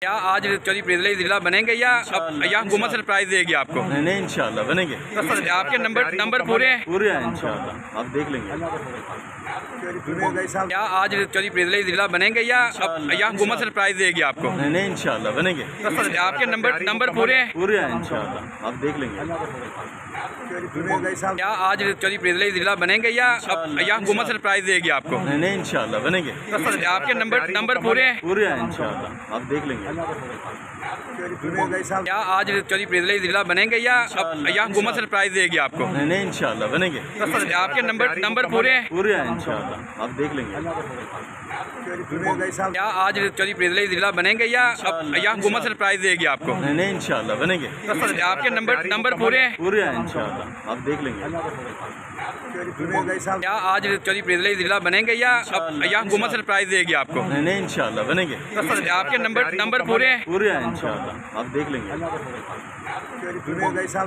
क्या आज चौधरी फरीद जिला बनेंगे या हुकूमत सरप्राइज देगी आपको? नहीं इंशाल्लाह बनेंगे। तो आपके नंबर पूरे हैं? पूरे हैं इंशाल्लाह, आप देख लेंगे। क्या आज चौधरी फरीद जिला बनेंगे या हुकूमत सरप्राइज देगी आपको? नहीं इंशाल्लाह बनेंगे। तो आपके नंबर पूरे हैं? पूरे हैं इंशाल्लाह, आप देख लेंगे। क्या आज चौधरी फरीद जिला बनेंगे या हुकूमत सरप्राइज देगी आपको? नहीं इंशाल्लाह बनेंगे। तो आपके नंबर पूरे हैं? पूरे हैं इंशाल्लाह, आप देख लेंगे। क्या आज चौधरी फरीद जिला बनेंगे या हुकूमत सरप्राइज देगी आपको? नहीं इंशाल्लाह बनेंगे। तो आपके नंबर पूरे हैं? पूरे हैं इंशाल्लाह, आप देख लेंगे। क्या आज चौधरी फरीद जिला बनेंगे या हुकूमत सरप्राइज देगी आपको? नहीं इंशाल्लाह बनेंगे। तो आपके नंबर पूरे हैं? पूरे हैं इंशाल्लाह, आप देख लेंगे। क्या आज चौधरी फरीद जिला बनेंगे या हुकूमत सरप्राइज देगी आपको? नहीं इंशाल्लाह बनेंगे। तो आपके नंबर पूरे हैं? पूरे हैं इंशाल्लाह, आप देख लेंगे।